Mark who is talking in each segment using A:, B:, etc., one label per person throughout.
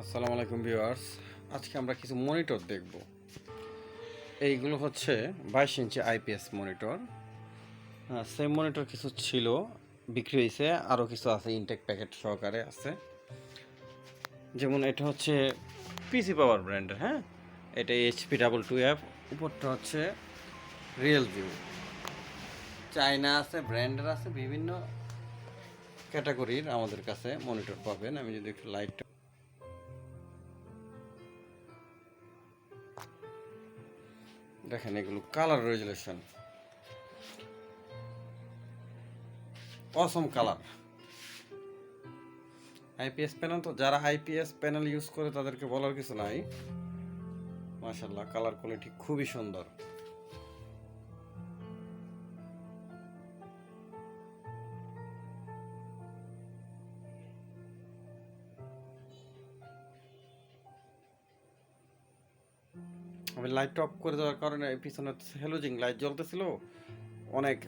A: আসসালামু আলাইকুম ভিউয়ার্স। আজকে আমরা কিছু মনিটর দেখব। এইগুলো হচ্ছে 22 ইঞ্চি আইপিএস মনিটর। সেম মনিটর কিছু ছিল, বিক্রি হয়েছে, আরও কিছু আছে ইনটেক প্যাকেট সহকারে আছে। যেমন এটা হচ্ছে পিসি পাওয়ার ব্র্যান্ডের, হ্যাঁ, এটা HP22F, উপরটা হচ্ছে রিয়েল ভিউ। চায়না আছে, ব্র্যান্ডের আছে, বিভিন্ন ক্যাটাগরির আমাদের কাছে মনিটর পাবেন। আমি যদি একটু লাইট দেখেন, এগুলো কালার রেজুলেশন অসম কালার। আইপিএস প্যানেল, তো যারা আইপিএস প্যানেল ইউজ করে তাদেরকে বলার কিছু নাই। মাশাআল্লাহ, কালার কোয়ালিটি খুবই সুন্দর। আমি লাইট অফ করে দেওয়ার কারণে পিছনে হ্যালোজিং লাইট জ্বলতেছিল, অনেক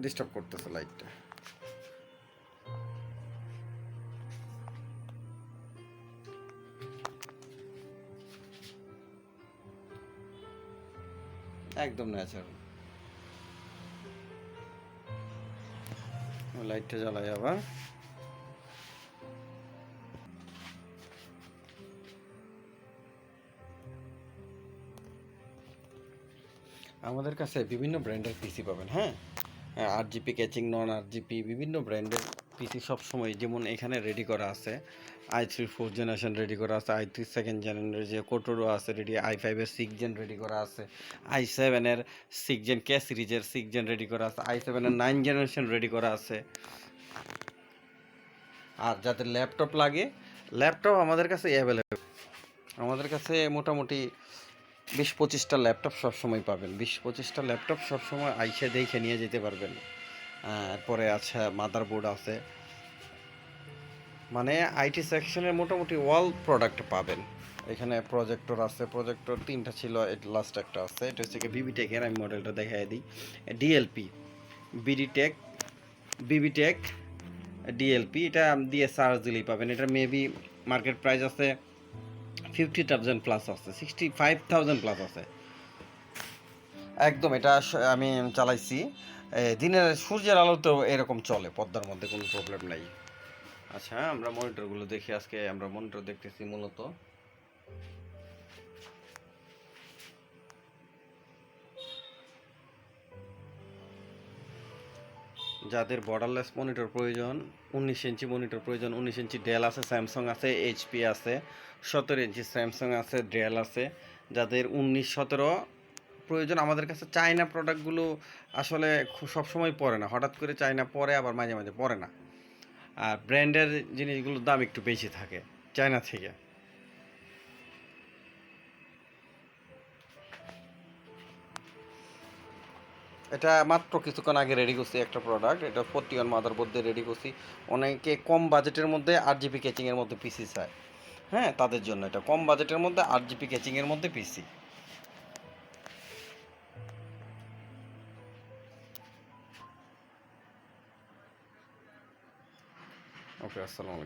A: ডিস্টার্ব করতেছে লাইটটা। একদম ন্যাচারাল। লাইটটা জ্বালাই আবার। আমাদের কাছে বিভিন্ন ব্র্যান্ডের পিসি পাবেন, হ্যাঁ। 8 জিবি ক্যাচিং, নন 8 জিবি, বিভিন্ন ব্র্যান্ডের পিসি সবসময় যেমন এখানে রেডি করা আছে। i3 4th জেনারেশন রেডি করা আছে, i3 সেকেন্ড জেনারেশনের যে কোটোরও আছে রেডি, i5 এর 6th জেন রেডি করা আছে, i7 এর 6th জেন কে সিরিজের 6th জেন রেডি করা আছে, i7 এর 9th জেনারেশন রেডি করা আছে। আর যাদের ল্যাপটপ লাগে, ল্যাপটপ আমাদের কাছে অ্যাভেলেবেল। আমাদের কাছে মোটামুটি 20-25টা ল্যাপটপ সবসময় পাবেন। 20-25টা ল্যাপটপ সবসময় আইসে দেখে নিয়ে যেতে পারবেন। এরপরে আছে মাদারবোর্ড আছে, মানে আইটি সেকশনের মোটামুটি অল প্রোডাক্ট পাবেন এখানে। প্রজেক্টর আছে, প্রজেক্টর 3টা ছিল, লাস্ট একটা আছে। এটা হচ্ছে বিবিটেকের, আমি মডেলটা দেখাই দিই। ডিএলপি, বিডিটেক, বিবিটেক ডিএলপি, এটা দিয়ে চার্জ দিলেই পাবেন। এটা মেবি মার্কেট প্রাইস আছে 50,000 প্লাস আছে, 65,000 প্লাস আছে। একদম, এটা আমি চালাইছি, দিনের সূর্যের আলোতেও এরকম চলে, পর্দার মধ্যে কোনো প্রবলেম নাই। আচ্ছা, আমরা মনিটরগুলো দেখি। আজকে আমরা মনিটর দেখতেছি মূলত। যাদের বর্ডারলেস মনিটর প্রয়োজন, 19 ইঞ্চি মনিটর প্রয়োজন, 19 ইঞ্চি ডেল আছে, স্যামসাং আছে, এইচপি আছে, 17 ইঞ্চি স্যামসাং আছে, ডেল আছে। যাদের 19-17 প্রয়োজন, আমাদের কাছে চায়না প্রোডাক্টগুলো আসলে সবসময় পড়ে না, হঠাৎ করে চায়না পরে, আবার মাঝে মাঝে পড়ে না। আর ব্র্যান্ডের জিনিসগুলোর দাম একটু বেশি থাকে চায়না থেকে। এটা মাত্র কিছুক্ষণ আগে রেডি করছি একটা প্রোডাক্ট, এটা 41 মাদারবোর্ড দিয়ে রেডি করছি। অনেকে কম বাজেটের মধ্যে 8 জিবি ক্যাচিংয়ের মধ্যে পিসি চায়, হ্যাঁ, তাদের জন্য এটা কম বাজেটের মধ্যে 8 জিবি ক্যাচিংয়ের মধ্যে পিসি। ওকে, আসসালামু আলাইকুম।